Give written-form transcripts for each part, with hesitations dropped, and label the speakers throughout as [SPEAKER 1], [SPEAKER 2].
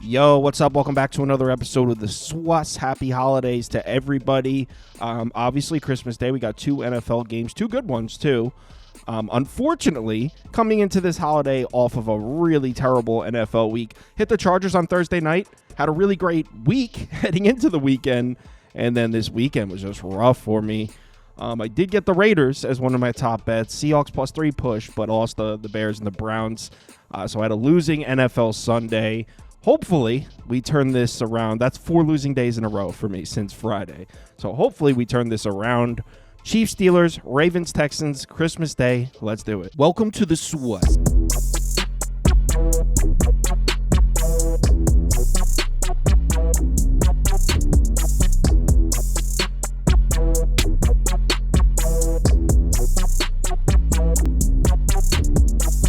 [SPEAKER 1] Yo, what's up? Welcome back to another episode of the SWUS. Happy holidays to everybody. Obviously, Christmas Day, we got two NFL games, two good ones, too. Unfortunately, coming into this holiday off of a really terrible NFL week, hit the Chargers on Thursday night, had a really great week heading into the weekend, and then this weekend was just rough for me. I did get the Raiders as one of my top bets. Seahawks +3 push, but lost the Bears and the Browns. So I had a losing NFL Sunday. Hopefully, we turn this around. That's 4 losing days in a row for me since Friday. So hopefully, we turn this around. Chiefs, Steelers, Ravens, Texans, Christmas Day. Let's do it. Welcome to the SWUS.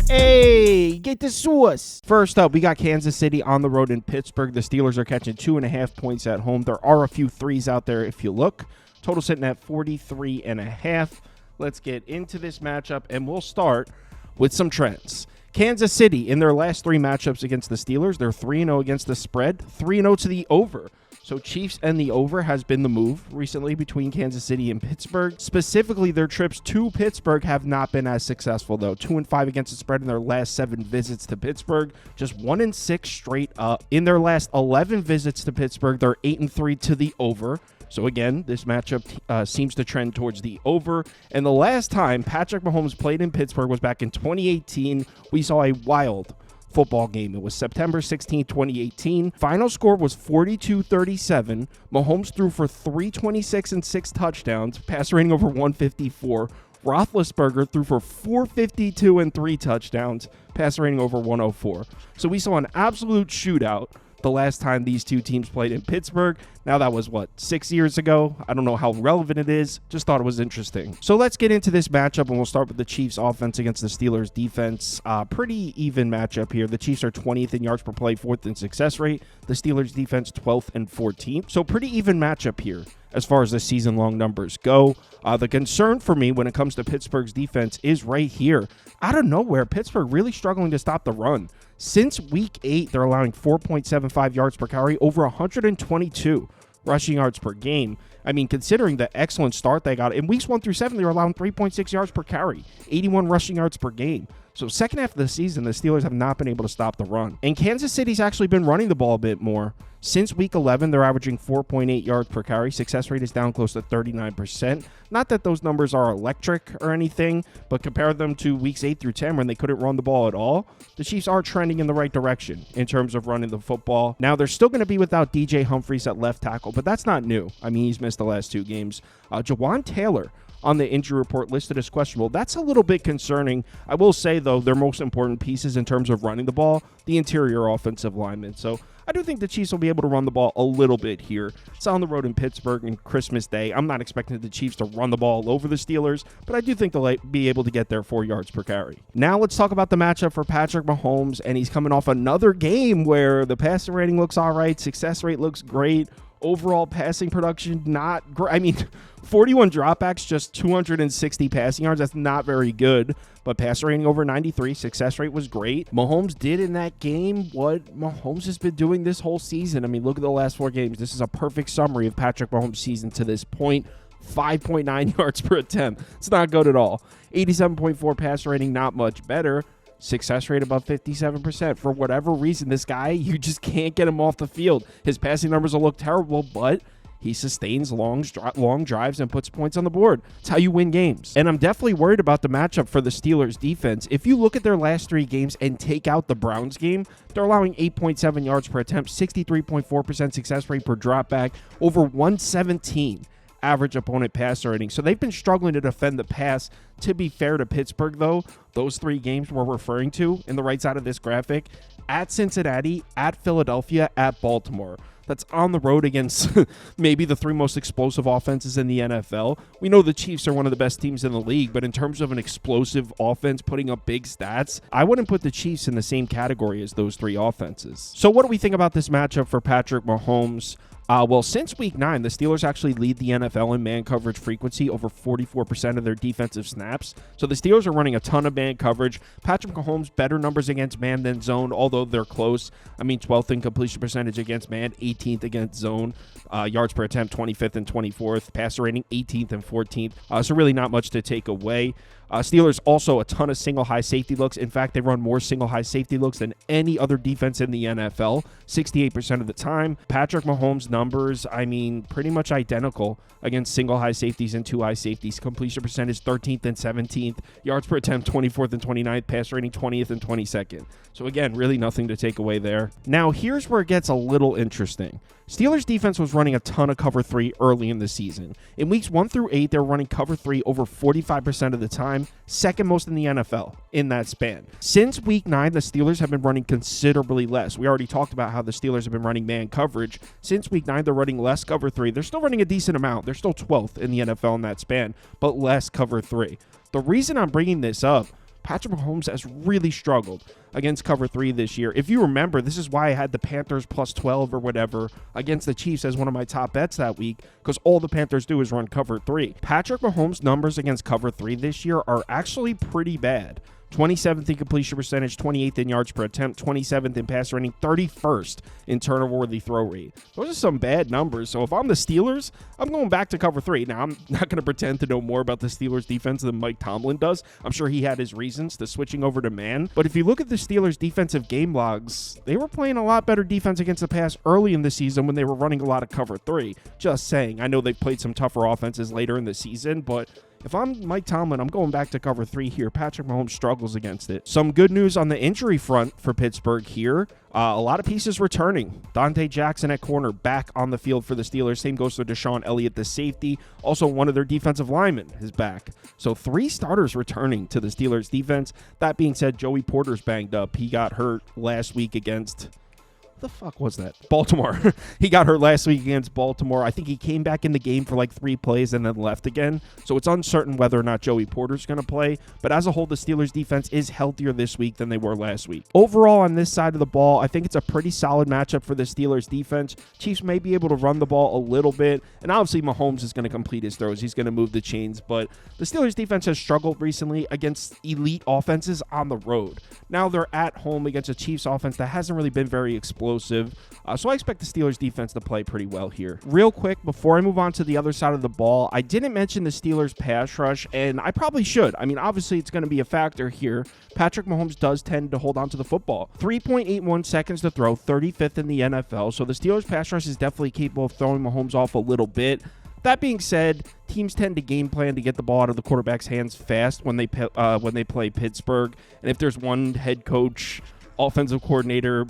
[SPEAKER 1] Hey, get the sauce. First up, we got Kansas City on the road in Pittsburgh. The Steelers are catching 2.5 points at home. There are a few threes out there if you look. Total sitting at 43.5. Let's get into this matchup, and we'll start with some trends. Kansas City, in their last 3 matchups against the Steelers, they're 3-0 against the spread, 3-0 to the over. So Chiefs and the over has been the move recently between Kansas City and Pittsburgh. Specifically, their trips to Pittsburgh have not been as successful, though. 2-5 against the spread in their last 7 visits to Pittsburgh. Just 1-6 straight up. In their last 11 visits to Pittsburgh, they're 8-3 to the over. So again, this matchup seems to trend towards the over. And the last time Patrick Mahomes played in Pittsburgh was back in 2018. We saw a wild football game. It was September 16, 2018. Final score was 42-37. Mahomes threw for 326 and 6 touchdowns, passer rating over 154. Roethlisberger threw for 452 and 3 touchdowns, passer rating over 104. So we saw an absolute shootout the last time these two teams played in Pittsburgh. Now that was, 6 years ago? I don't know how relevant it is. Just thought it was interesting. So let's get into this matchup, and we'll start with the Chiefs offense against the Steelers defense. Pretty even matchup here. The Chiefs are 20th in yards per play, 4th in success rate. The Steelers defense 12th and 14th. So pretty even matchup here as far as the season-long numbers go. The concern for me when it comes to Pittsburgh's defense is right here. Out of nowhere, Pittsburgh really struggling to stop the run. Since week 8, they're allowing 4.75 yards per carry, over 122 rushing yards per game. I mean, considering the excellent start they got, in weeks 1 through 7, they were allowing 3.6 yards per carry, 81 rushing yards per game. So second half of the season, the Steelers have not been able to stop the run. And Kansas City's actually been running the ball a bit more. Since week 11, they're averaging 4.8 yards per carry. Success rate is down close to 39%. Not that those numbers are electric or anything, but compare them to weeks 8 through 10 when they couldn't run the ball at all. The Chiefs are trending in the right direction in terms of running the football. Now, they're still going to be without DJ Humphries at left tackle, but that's not new. I mean, he's missed the last 2 games. Jawan Taylor on the injury report listed as questionable. That's a little bit concerning. I will say, though, their most important pieces in terms of running the ball, the interior offensive linemen. So I do think the Chiefs will be able to run the ball a little bit here. It's on the road in Pittsburgh on Christmas Day. I'm not expecting the Chiefs to run the ball all over the Steelers, but I do think they'll be able to get their 4 yards per carry. Now let's talk about the matchup for Patrick Mahomes, and he's coming off another game where the passing rating looks all right, success rate looks great. Overall passing production, not great. I mean, 41 dropbacks, just 260 passing yards. That's not very good. But passer rating over 93. Success rate was great. Mahomes did in that game what Mahomes has been doing this whole season. I mean, look at the last 4 games. This is a perfect summary of Patrick Mahomes' season to this point. 5.9 yards per attempt. It's not good at all. 87.4 passer rating, not much better. Success rate above 57%. For whatever reason, this guy, you just can't get him off the field. His passing numbers will look terrible, but he sustains long drives and puts points on the board. It's how you win games. And I'm definitely worried about the matchup for the Steelers defense. If you look at their last 3 games and take out the Browns game, they're allowing 8.7 yards per attempt, 63.4% success rate per dropback, over 117 average opponent passer rating. So they've been struggling to defend the pass. To be fair to Pittsburgh, though, those 3 games we're referring to in the right side of this graphic, at Cincinnati, at Philadelphia, at Baltimore. That's on the road against maybe the 3 most explosive offenses in the NFL. We know the Chiefs are one of the best teams in the league, but in terms of an explosive offense putting up big stats, I wouldn't put the Chiefs in the same category as those 3 offenses. So what do we think about this matchup for Patrick Mahomes? Well, since week 9, the Steelers actually lead the NFL in man coverage frequency, over 44% of their defensive snaps. So the Steelers are running a ton of man coverage. Patrick Mahomes, better numbers against man than zone, although they're close. I mean, 12th in completion percentage against man, 18th against zone. Yards per attempt, 25th and 24th. Passer rating, 18th and 14th. So really not much to take away. Steelers also a ton of single high safety looks. In fact, they run more single high safety looks than any other defense in the NFL, 68% of the time. Patrick Mahomes' numbers, I mean, pretty much identical against single high safeties and two high safeties. Completion percentage 13th and 17th. Yards per attempt 24th and 29th. Pass rating 20th and 22nd. So again, really nothing to take away there. Now, here's where it gets a little interesting. Steelers defense was running a ton of cover 3 early in the season. In weeks 1 through 8, they were running cover 3 over 45% of the time, second most in the NFL in that span. Since week 9, the Steelers have been running considerably less. We already talked about how the Steelers have been running man coverage. Since week 9, they're running less cover 3. They're still running a decent amount. They're still 12th in the NFL in that span, but less cover 3. The reason I'm bringing this up, Patrick Mahomes has really struggled against cover 3 this year. If you remember, this is why I had the Panthers plus 12 or whatever against the Chiefs as one of my top bets that week, because all the Panthers do is run cover 3. Patrick Mahomes' numbers against cover 3 this year are actually pretty bad. 27th in completion percentage, 28th in yards per attempt, 27th in passer rating, 31st in turnover-worthy throw rate. Those are some bad numbers. So if I'm the Steelers, I'm going back to cover 3. Now, I'm not going to pretend to know more about the Steelers defense than Mike Tomlin does. I'm sure he had his reasons to switching over to man. But if you look at the Steelers' defensive game logs, they were playing a lot better defense against the pass early in the season when they were running a lot of cover 3. Just saying. I know they've played some tougher offenses later in the season, but if I'm Mike Tomlin, I'm going back to cover 3 here. Patrick Mahomes struggles against it. Some good news on the injury front for Pittsburgh here. A lot of pieces returning. Dante Jackson at corner back on the field for the Steelers. Same goes for Deshaun Elliott, the safety. Also, one of their defensive linemen is back. So 3 starters returning to the Steelers defense. That being said, Joey Porter's banged up. He got hurt last week against... the fuck was that? Baltimore. He got hurt last week against Baltimore. I think he came back in the game for like 3 plays and then left again. So it's uncertain whether or not Joey Porter's going to play. But as a whole, the Steelers defense is healthier this week than they were last week. Overall, on this side of the ball, I think it's a pretty solid matchup for the Steelers defense. Chiefs may be able to run the ball a little bit. And obviously, Mahomes is going to complete his throws. He's going to move the chains. But the Steelers defense has struggled recently against elite offenses on the road. Now they're at home against a Chiefs offense that hasn't really been very explosive. So I expect the Steelers defense to play pretty well here. Real quick, before I move on to the other side of the ball, I didn't mention the Steelers pass rush, and I probably should. I mean, obviously, it's going to be a factor here. Patrick Mahomes does tend to hold on to the football. 3.81 seconds to throw, 35th in the NFL. So the Steelers pass rush is definitely capable of throwing Mahomes off a little bit. That being said, teams tend to game plan to get the ball out of the quarterback's hands fast when they play Pittsburgh. And if there's one head coach, offensive coordinator,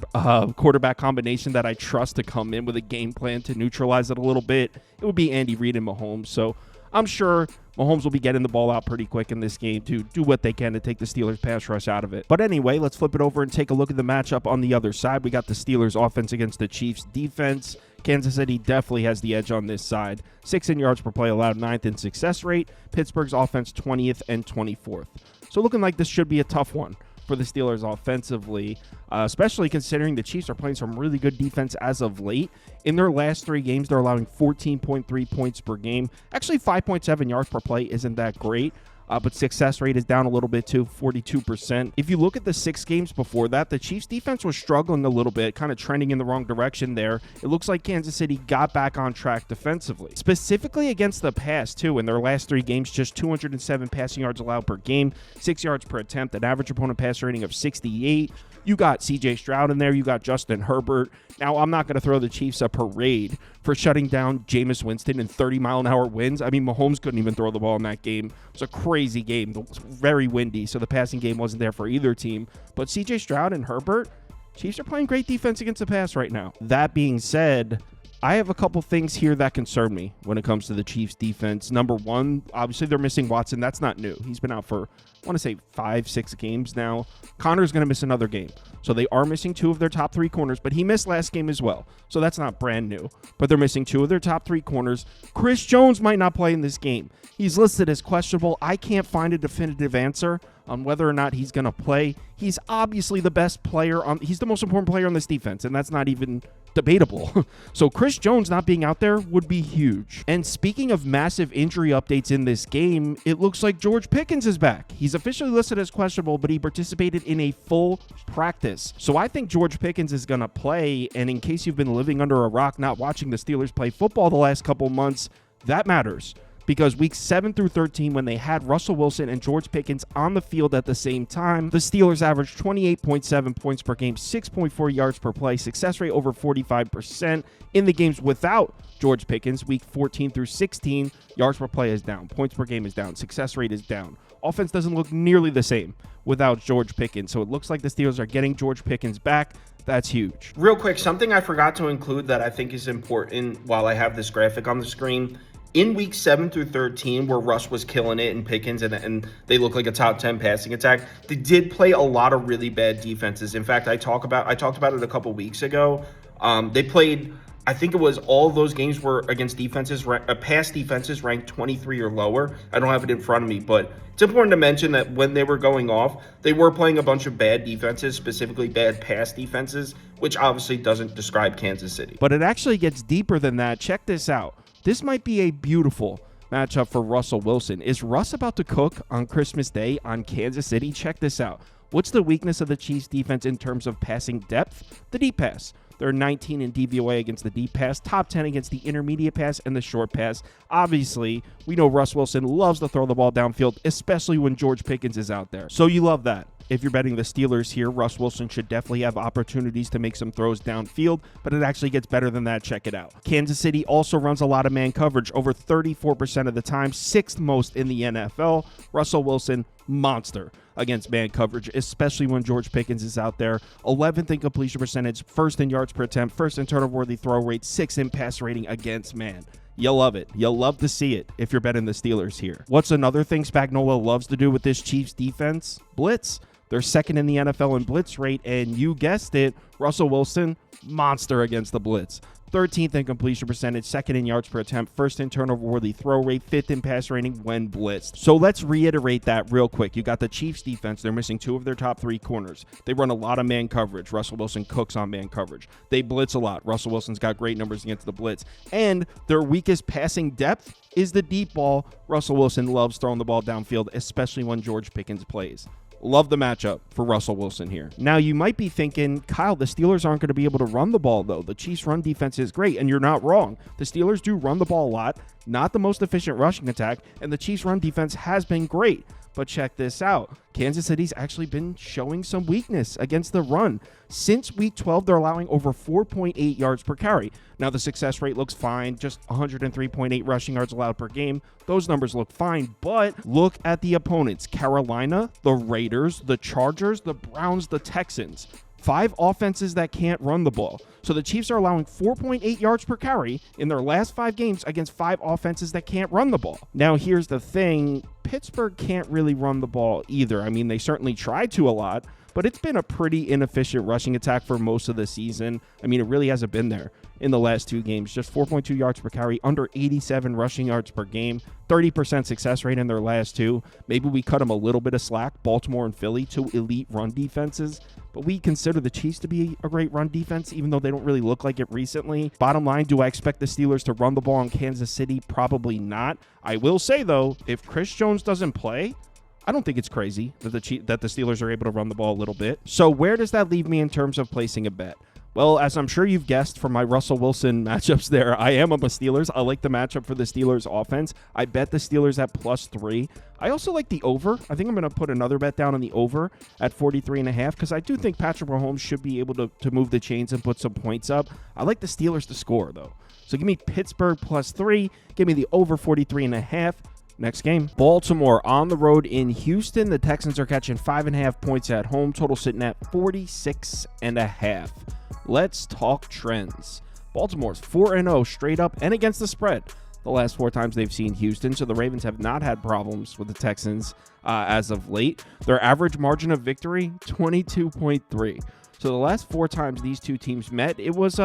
[SPEAKER 1] quarterback combination that I trust to come in with a game plan to neutralize it a little bit, it would be Andy Reid and Mahomes. So I'm sure Mahomes will be getting the ball out pretty quick in this game to do what they can to take the Steelers pass rush out of it. But anyway, let's flip it over and take a look at the matchup on the other side. We got the Steelers offense against the Chiefs defense. Kansas City definitely has the edge on this side. 6 in yards per play allowed, 9th in success rate. Pittsburgh's offense 20th and 24th. So looking like this should be a tough one for the Steelers offensively, especially considering the Chiefs are playing some really good defense as of late. In their last 3 games, they're allowing 14.3 points per game. Actually, 5.7 yards per play isn't that great. But success rate is down a little bit to 42%. If you look at the 6 games before that, the Chiefs defense was struggling a little bit, kind of trending in the wrong direction there. It looks like Kansas City got back on track defensively. Specifically against the pass, too. In their last 3 games, just 207 passing yards allowed per game, 6 yards per attempt, an average opponent pass rating of 68. You got C.J. Stroud in there. You got Justin Herbert. Now, I'm not going to throw the Chiefs a parade for shutting down Jameis Winston in 30-mile-an-hour winds. I mean, Mahomes couldn't even throw the ball in that game. It was a crazy game. It was very windy, so the passing game wasn't there for either team. But C.J. Stroud and Herbert, Chiefs are playing great defense against the pass right now. That being said, I have a couple things here that concern me when it comes to the Chiefs defense. Number one, obviously they're missing Watson. That's not new. He's been out for, I want to say 5-6 games now. Connor's going to miss another game. So they are missing 2 of their top 3 corners, but he missed last game as well. So that's not brand new. But they're missing 2 of their top 3 corners. Chris Jones might not play in this game. He's listed as questionable. I can't find a definitive answer on whether or not he's going to play. He's obviously the best player he's the most important player on this defense, and that's not even debatable. So Chris Jones not being out there would be huge. And speaking of massive injury updates in this game, it looks like George Pickens is back. He's officially listed as questionable, but he participated in a full practice. So I think George Pickens is going to play. And in case you've been living under a rock, not watching the Steelers play football the last couple months, that matters. Because weeks 7 through 13, when they had Russell Wilson and George Pickens on the field at the same time, the Steelers averaged 28.7 points per game, 6.4 yards per play, success rate over 45%. In the games without George Pickens, week 14 through 16, yards per play is down, points per game is down, success rate is down. Offense doesn't look nearly the same without George Pickens. So it looks like the Steelers are getting George Pickens back. That's huge. Real quick, something I forgot to include that I think is important while I have this graphic on the screen. In week 7 through 13, where Russ was killing it and Pickens and they look like a top 10 passing attack, they did play a lot of really bad defenses. In fact, I talked about it a couple weeks ago. They played, I think it was all those games were against defenses, past defenses ranked 23 or lower. I don't have it in front of me, but it's important to mention that when they were going off, they were playing a bunch of bad defenses, specifically bad pass defenses, which obviously doesn't describe Kansas City. But it actually gets deeper than that. Check this out. This might be a beautiful matchup for Russell Wilson. Is Russ about to cook on Christmas Day on Kansas City? Check this out. What's the weakness of the Chiefs defense in terms of passing depth? The deep pass. They're 19 in DVOA against the deep pass, top 10 against the intermediate pass and the short pass. Obviously, we know Russ Wilson loves to throw the ball downfield, especially when George Pickens is out there. So you love that. If you're betting the Steelers here, Russ Wilson should definitely have opportunities to make some throws downfield, but it actually gets better than that. Check it out. Kansas City also runs a lot of man coverage, over 34% of the time, 6th most in the NFL. Russell Wilson, monster against man coverage, especially when George Pickens is out there. 11th in completion percentage, 1st in yards per attempt, 1st in turnover-worthy throw rate, 6th in pass rating against man. You'll love it. You'll love to see it if you're betting the Steelers here. What's another thing Spagnuolo loves to do with this Chiefs defense? Blitz. They're 2nd in the NFL in blitz rate, and you guessed it, Russell Wilson, monster against the blitz. 13th in completion percentage, 2nd in yards per attempt, 1st in turnover-worthy throw rate, 5th in pass rating when blitzed. So let's reiterate that real quick. You got the Chiefs defense. They're missing 2 of their top 3 corners. They run a lot of man coverage. Russell Wilson cooks on man coverage. They blitz a lot. Russell Wilson's got great numbers against the blitz. And their weakest passing depth is the deep ball. Russell Wilson loves throwing the ball downfield, especially when George Pickens plays. Love the matchup for Russell Wilson here. Now, you might be thinking, Kyle, the Steelers aren't going to be able to run the ball, though. The Chiefs' run defense is great, and you're not wrong. The Steelers do run the ball a lot, not the most efficient rushing attack, and the Chiefs' run defense has been great. But check this out. Kansas City's actually been showing some weakness against the run. Since week 12, they're allowing over 4.8 yards per carry. Now, the success rate looks fine, just 103.8 rushing yards allowed per game. Those numbers look fine, but look at the opponents. Carolina, the Raiders, the Chargers, the Browns, the Texans. 5 offenses that can't run the ball. So the Chiefs are allowing 4.8 yards per carry in their last 5 games against 5 offenses that can't run the ball. Now, here's the thing. Pittsburgh can't really run the ball either. I mean, they certainly tried to a lot, but it's been a pretty inefficient rushing attack for most of the season. I mean, it really hasn't been there in the last 2 games. Just 4.2 yards per carry, under 87 rushing yards per game, 30% success rate in their last 2. Maybe we cut them a little bit of slack, Baltimore and Philly, 2 elite run defenses. But we consider the Chiefs to be a great run defense, even though they don't really look like it recently. Bottom line, do I expect the Steelers to run the ball in Kansas City? Probably not. I will say, though, if Chris Jones doesn't play, I don't think it's crazy that the Steelers are able to run the ball a little bit. So where does that leave me in terms of placing a bet? Well, as I'm sure you've guessed from my Russell Wilson matchups there, I am on the Steelers. I like the matchup for the Steelers offense. I bet the Steelers at +3. I also like the over. I think I'm going to put another bet down on the over at 43.5 because I do think Patrick Mahomes should be able to move the chains and put some points up. I like the Steelers to score, though. So give me Pittsburgh +3. Give me the over 43.5. Next game, Baltimore on the road in Houston. The Texans are catching 5.5 points at home. Total sitting at 46.5. Let's talk trends. Baltimore's 4-0 straight up and against the spread the last 4 times they've seen Houston. So the Ravens have not had problems with the Texans as of late. Their average margin of victory, 22.3. So the last 4 times these two teams met, it was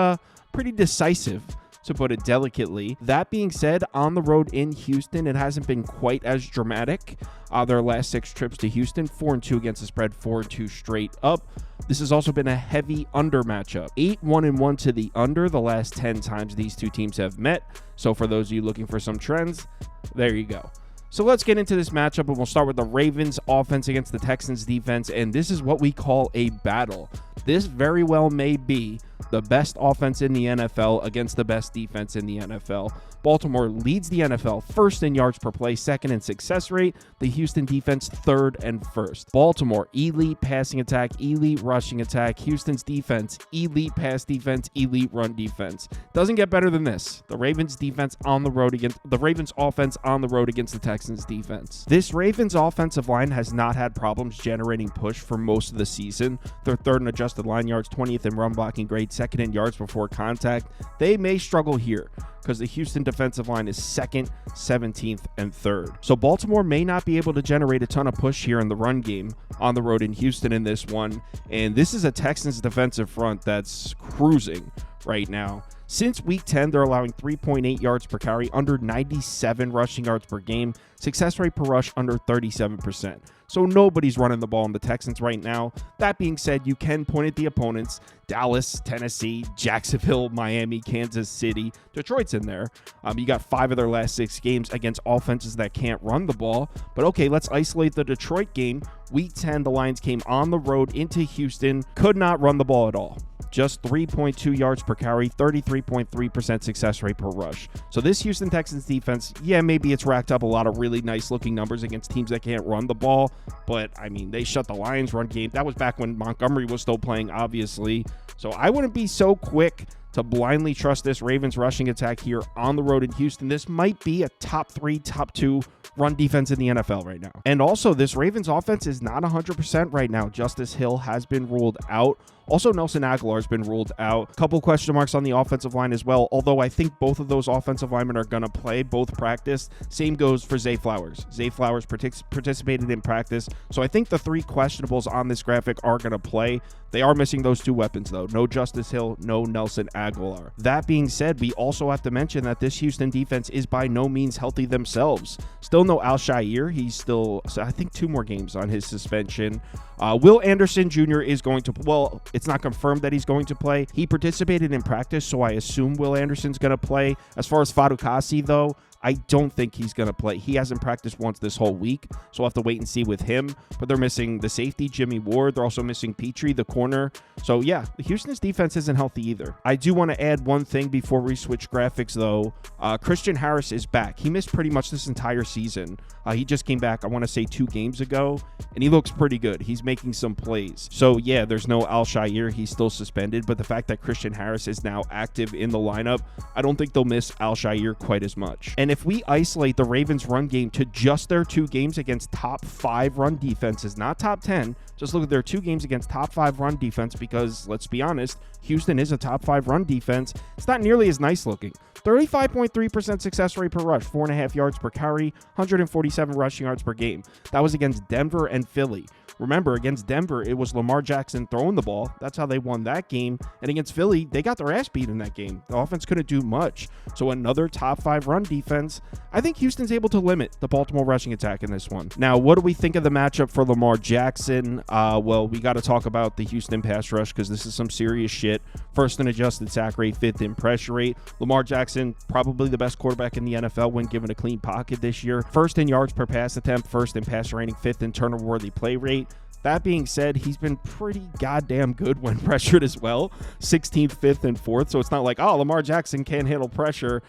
[SPEAKER 1] pretty decisive. to put it delicately. That being said, on the road in Houston, it hasn't been quite as dramatic. Their last 6 trips to Houston, 4-2 against the spread, 4-2 straight up. This has also been a heavy under matchup. 8-1-1 to the under the last 10 times these two teams have met. So for those of you looking for some trends, there you go. So let's get into this matchup, and we'll start with the Ravens offense against the Texans defense, and this is what we call a battle. This very well may be the best offense in the NFL against the best defense in the NFL. Baltimore leads the NFL first in yards per play, second in success rate. The Houston defense third and first. Baltimore, elite passing attack, elite rushing attack. Houston's defense, elite pass defense, elite run defense. Doesn't get better than this. The Ravens defense on the road against the Ravens offense on the road against the Texans defense. This Ravens offensive line has not had problems generating push for most of the season. They're third in adjusted line yards, 20th in run blocking grade, second in yards before contact. They may struggle here because the Houston defensive line is second, 17th, and third. So Baltimore may not be able to generate a ton of push here in the run game on the road in Houston in this one. And this is a Texans defensive front that's cruising right now. Since week 10, they're allowing 3.8 yards per carry, under 97 rushing yards per game, success rate per rush under 37%. So nobody's running the ball in the Texans right now. That being said, you can point at the opponents: Dallas, Tennessee, Jacksonville, Miami, Kansas City. Detroit's in there. You got 5 of their last 6 games against offenses that can't run the ball. But okay, let's isolate the Detroit game. Week 10, the Lions came on the road into Houston, could not run the ball at all. Just 3.2 yards per carry, 33.3% success rate per rush. So this Houston Texans defense, yeah, maybe it's racked up a lot of really nice looking numbers against teams that can't run the ball, but I mean, they shut the Lions run game. That was back when Montgomery was still playing, obviously. So I wouldn't be so quick to blindly trust this Ravens rushing attack here on the road in Houston. This might be a top 3, top 2 run defense in the NFL right now. And also, this Ravens offense is not 100% right now. Justice Hill has been ruled out. Also, Nelson Aguilar has been ruled out. A couple question marks on the offensive line as well, although I think both of those offensive linemen are going to play, both practice. Same goes for Zay Flowers. Zay Flowers participated in practice, so I think the 3 questionables on this graphic are going to play. They are missing those 2 weapons, though. No Justice Hill, no Nelson Aguilar. That being said, we also have to mention that this Houston defense is by no means healthy themselves. Still no Al-Shaair. He's still, I think, 2 more games on his suspension. Will Anderson Jr. is going to, well, it's not confirmed that he's going to play. He participated in practice, so I assume Will Anderson's going to play. As far as Fadukasi, though, I don't think he's going to play. He hasn't practiced once this whole week, so we'll have to wait and see with him. But they're missing the safety, Jimmy Ward. They're also missing Petrie, the corner. So, yeah, Houston's defense isn't healthy either. I do want to add one thing before we switch graphics, though. Christian Harris is back. He missed pretty much this entire season. He just came back, I want to say, 2 games ago, and he looks pretty good. He's making some plays. So, yeah, there's no Al-Shaair. He's still suspended, but the fact that Christian Harris is now active in the lineup, I don't think they'll miss Al-Shaair quite as much. And if we isolate the Ravens run game to just their 2 games against top 5 run defenses, not top 10, just look at their 2 games against top 5 run defense, because let's be honest, Houston is a top 5 run defense. It's not nearly as nice looking. 35.3% success rate per rush, 4.5 yards per carry, 147 rushing yards per game. That was against Denver and Philly. Remember, against Denver, it was Lamar Jackson throwing the ball. That's how they won that game. And against Philly, they got their ass beat in that game. The offense couldn't do much. So another top 5 run defense. I think Houston's able to limit the Baltimore rushing attack in this one. Now, what do we think of the matchup for Lamar Jackson? Well, we got to talk about the Houston pass rush, because this is some serious shit. First in adjusted sack rate, 5th in pressure rate. Lamar Jackson, probably the best quarterback in the NFL when given a clean pocket this year. 1st in yards per pass attempt, 1st in passer rating, 5th in turnover-worthy play rate. That being said, he's been pretty goddamn good when pressured as well. 16th, 5th, and 4th. So it's not like, oh, Lamar Jackson can't handle pressure.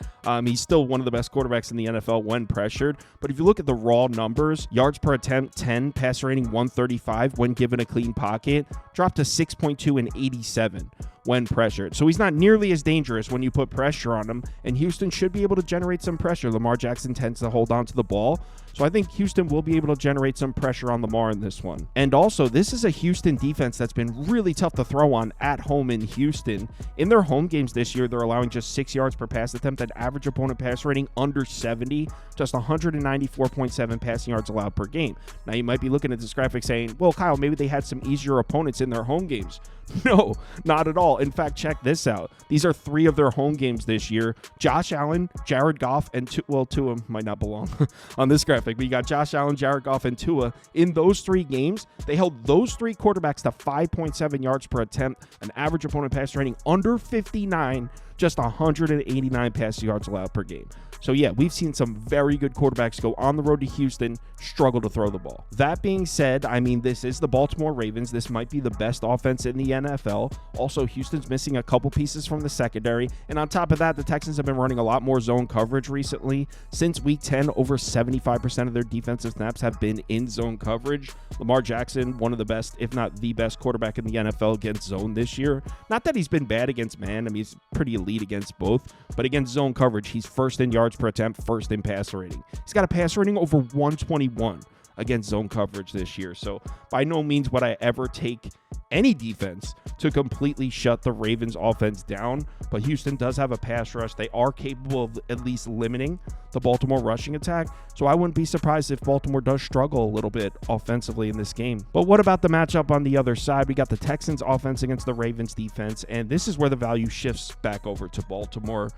[SPEAKER 1] He's still one of the best quarterbacks in the NFL when pressured. But if you look at the raw numbers, yards per attempt, 10, passer rating 135 when given a clean pocket, dropped to 6.2 and 87 when pressured. So he's not nearly as dangerous when you put pressure on him, and Houston should be able to generate some pressure. Lamar Jackson tends to hold on to the ball, so I think Houston will be able to generate some pressure on Lamar in this one. And also, this is a Houston defense that's been really tough to throw on at home in Houston. In their home games this year, they're allowing just 6 yards per pass attempt, an average opponent pass rating under 70, just 194.7 passing yards allowed per game. Now, you might be looking at this graphic saying, well, Kyle, maybe they had some easier opponents in their home games. No, not at all. In fact, check this out. These are 3 of their home games this year. Josh Allen, Jared Goff, and Tua might not belong on this graphic, but you got Josh Allen, Jared Goff, and Tua. In those 3 games, they held those 3 quarterbacks to 5.7 yards per attempt, an average opponent pass rating under 59, just 189 pass yards allowed per game. So yeah, we've seen some very good quarterbacks go on the road to Houston, struggle to throw the ball. That being said, I mean, this is the Baltimore Ravens. This might be the best offense in the NFL. Also, Houston's missing a couple pieces from the secondary. And on top of that, the Texans have been running a lot more zone coverage recently. Since week 10, over 75% of their defensive snaps have been in zone coverage. Lamar Jackson, one of the best, if not the best quarterback in the NFL against zone this year. Not that he's been bad against man. I mean, he's pretty elite against both. But against zone coverage, he's first in yards per attempt, first in passer rating. He's got a passer rating over 121 against zone coverage this year. So by no means would I ever take any defense to completely shut the Ravens offense down, but Houston does have a pass rush. They are capable of at least limiting the Baltimore rushing attack, so I wouldn't be surprised if Baltimore does struggle a little bit offensively in this game. But what about the matchup on the other side? We got the Texans offense against the Ravens defense, and this is where the value shifts back over to Baltimore.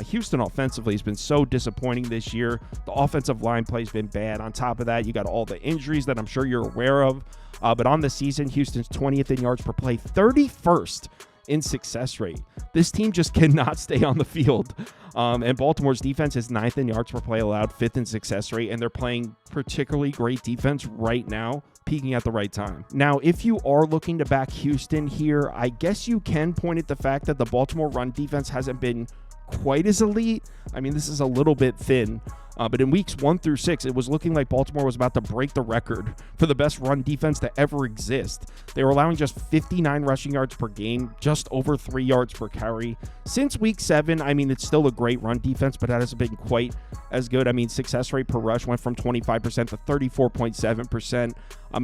[SPEAKER 1] Houston offensively has been so disappointing this year. The offensive line play has been bad. On top of that, you got all the injuries that I'm sure you're aware of. But on the season, Houston's 20th in yards per play, 31st in success rate. This team just cannot stay on the field. And Baltimore's defense is 9th in yards per play allowed, 5th in success rate, and they're playing particularly great defense right now, peaking at the right time. Now, if you are looking to back Houston here, I guess you can point at the fact that the Baltimore run defense hasn't been quite as elite. I mean, this is a little bit thin. But in weeks 1 through 6, it was looking like Baltimore was about to break the record for the best run defense to ever exist. They were allowing just 59 rushing yards per game, just over 3 yards per carry. Since week 7, I mean, it's still a great run defense, but that hasn't been quite as good. I mean, success rate per rush went from 25% to 34.7%.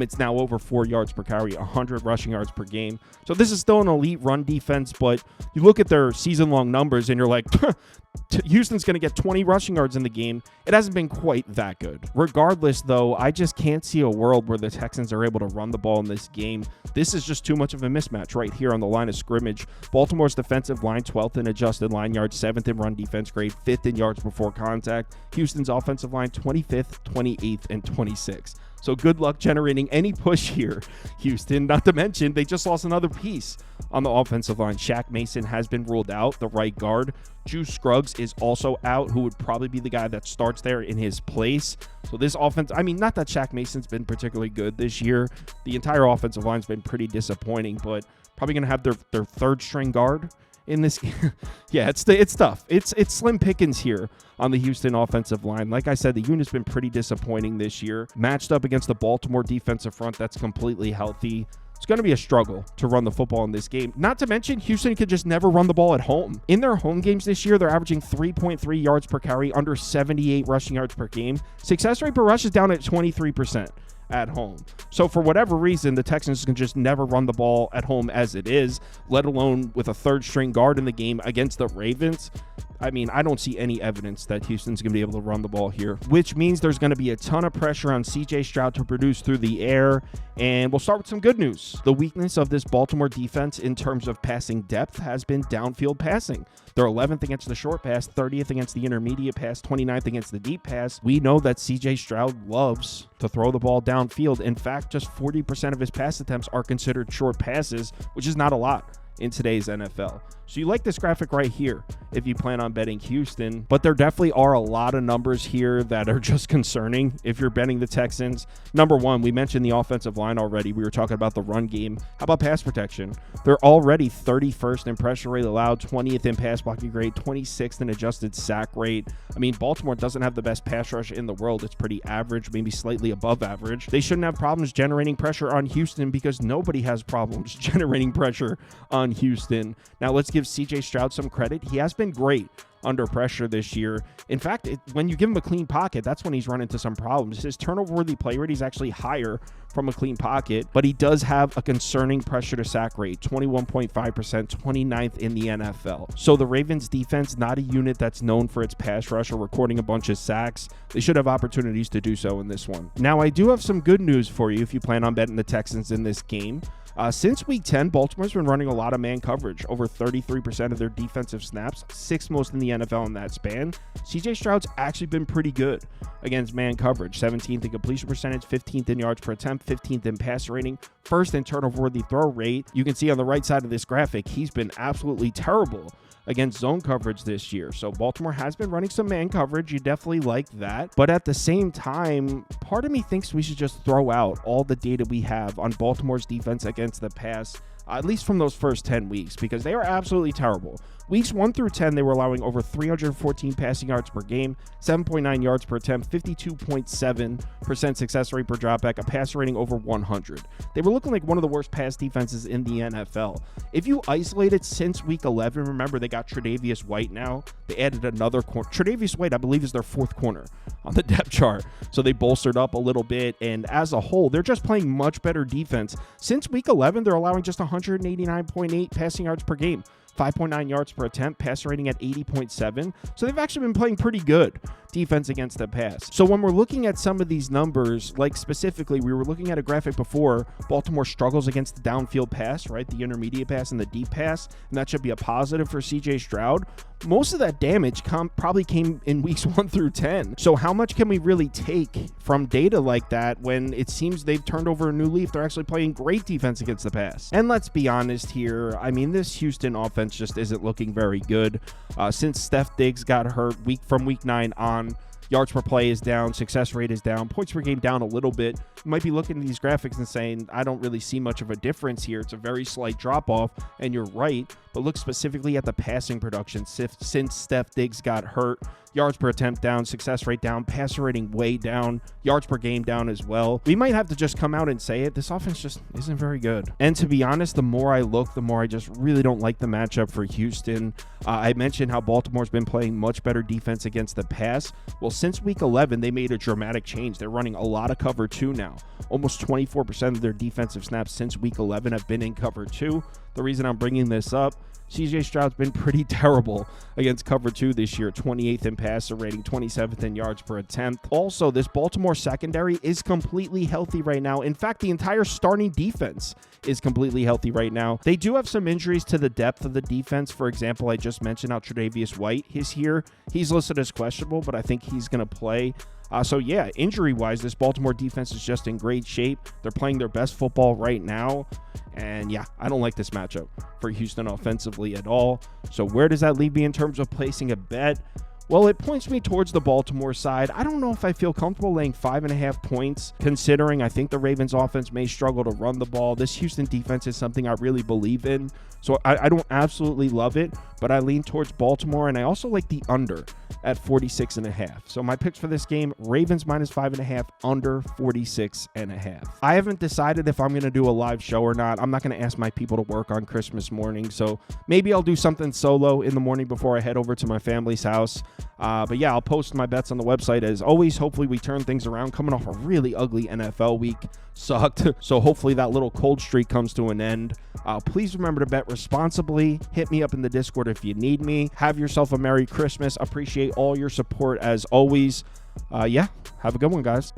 [SPEAKER 1] It's now over 4 yards per carry, 100 rushing yards per game. So this is still an elite run defense, but you look at their season-long numbers and you're like, Houston's going to get 20 rushing yards in the game. It hasn't been quite that good. Regardless, though, I just can't see a world where the Texans are able to run the ball in this game. This is just too much of a mismatch right here on the line of scrimmage. Baltimore's defensive line, 12th in adjusted line yards, 7th in run defense grade, 5th in yards before contact. Houston's offensive line, 25th, 28th, and 26th. So good luck generating any push here, Houston. Not to mention, they just lost another piece on the offensive line. Shaq Mason has been ruled out, the right guard. Juice Scruggs is also out, who would probably be the guy that starts there in his place. So this offense, I mean, not that Shaq Mason's been particularly good this year. The entire offensive line's been pretty disappointing, but probably going to have their third string guard in this. Yeah, it's tough. It's slim pickings here on the Houston offensive line. Like I said, the unit's been pretty disappointing this year. Matched up against the Baltimore defensive front that's completely healthy. It's going to be a struggle to run the football in this game. Not to mention, Houston could just never run the ball at home. In their home games this year, they're averaging 3.3 yards per carry, under 78 rushing yards per game. Success rate per rush is down at 23% at home. So for whatever reason, the Texans can just never run the ball at home as it is, let alone with a third string guard in the game against the Ravens. I mean, I don't see any evidence that Houston's going to be able to run the ball here, which means there's going to be a ton of pressure on CJ Stroud to produce through the air. And we'll start with some good news. The weakness of this Baltimore defense in terms of passing depth has been downfield passing. They're 11th against the short pass, 30th against the intermediate pass, 29th against the deep pass. We know that CJ Stroud loves to throw the ball downfield. In fact, just 40% of his pass attempts are considered short passes, which is not a lot in today's NFL. So you like this graphic right here if you plan on betting Houston, but there definitely are a lot of numbers here that are just concerning if you're betting the Texans. Number one, we mentioned the offensive line already. We were talking about the run game. How about pass protection? They're already 31st in pressure rate allowed, 20th in pass blocking grade, 26th in adjusted sack rate. I mean, Baltimore doesn't have the best pass rush in the world. It's pretty average, maybe slightly above average. They shouldn't have problems generating pressure on Houston because nobody has problems generating pressure on Houston. Now let's give CJ Stroud some credit. He has been great under pressure this year. In fact, when you give him a clean pocket, that's when he's run into some problems. His turnover-worthy play rate is actually higher from a clean pocket, but he does have a concerning pressure to sack rate, 21.5%, 29th in the NFL. So the Ravens defense, not a unit that's known for its pass rush or recording a bunch of sacks. They should have opportunities to do so in this one. Now, I do have some good news for you if you plan on betting the Texans in this game. Since week 10, Baltimore's been running a lot of man coverage, over 33% of their defensive snaps, 6th most in the NFL in that span. CJ Stroud's actually been pretty good against man coverage, 17th in completion percentage, 15th in yards per attempt, 15th in passer rating, 1st in turnover-worthy throw rate. You can see on the right side of this graphic, he's been absolutely terrible against zone coverage this year. So Baltimore has been running some man coverage. You definitely like that. But at the same time, part of me thinks we should just throw out all the data we have on Baltimore's defense against the pass, at least from those first 10 weeks, because they are absolutely terrible. Weeks 1 through 10, they were allowing over 314 passing yards per game, 7.9 yards per attempt, 52.7% success rate per dropback, a passer rating over 100. They were looking like one of the worst pass defenses in the NFL. If you isolate it since week 11, remember they got Tre'Davious White now. They added another corner. Tre'Davious White, I believe, is their 4th corner on the depth chart. So they bolstered up a little bit, and as a whole, they're just playing much better defense. Since week 11, they're allowing just 189.8 passing yards per game, 5.9 yards per attempt, passer rating at 80.7. So they've actually been playing pretty good defense against the pass. So when we're looking at some of these numbers, like specifically, we were looking at a graphic before, Baltimore struggles against the downfield pass, right? The intermediate pass and the deep pass, and that should be a positive for CJ Stroud. Most of that damage probably came in weeks 1 through 10. So how much can we really take from data like that when it seems they've turned over a new leaf? They're actually playing great defense against the pass. And let's be honest here. I mean, this Houston offense just isn't looking very good. Since Steph Diggs got hurt from week 9 on, yards per play is down, success rate is down, points per game down a little bit. You might be looking at these graphics and saying, I don't really see much of a difference here. It's a very slight drop off, and you're right. But look specifically at the passing production since Steph Diggs got hurt. Yards per attempt down, success rate down, passer rating way down, yards per game down as well. We might have to just come out and say it. This offense just isn't very good. And to be honest, the more I look, the more I just really don't like the matchup for Houston. I mentioned how Baltimore's been playing much better defense against the pass. Well, since week 11, they made a dramatic change. They're running a lot of cover 2 now. Almost 24% of their defensive snaps since week 11 have been in cover 2. The reason I'm bringing this up, CJ Stroud's been pretty terrible against cover 2 this year, 28th in passer rating, 27th in yards per attempt. Also, this Baltimore secondary is completely healthy right now. In fact, the entire starting defense is completely healthy right now. They do have some injuries to the depth of the defense. For example, I just mentioned how Tre'Davious White is here. He's listed as questionable, but I think he's going to play. So yeah, injury-wise, this Baltimore defense is just in great shape. They're playing their best football right now. And yeah, I don't like this matchup for Houston offensively at all. So where does that leave me in terms of placing a bet? Well, it points me towards the Baltimore side. I don't know if I feel comfortable laying 5.5 points, considering I think the Ravens offense may struggle to run the ball. This Houston defense is something I really believe in. So I don't absolutely love it, but I lean towards Baltimore, and I also like the under at 46.5. So my picks for this game, Ravens minus 5.5, under 46.5. I haven't decided if I'm going to do a live show or not. I'm not going to ask my people to work on Christmas morning, so maybe I'll do something solo in the morning before I head over to my family's house. But yeah, I'll post my bets on the website as always. Hopefully we turn things around. Coming off a really ugly NFL week. Sucked. So hopefully that little cold streak comes to an end. Please remember to bet responsibly. Hit me up in the Discord if you need me. Have yourself a Merry Christmas. Appreciate all your support as always. Yeah, have a good one, guys.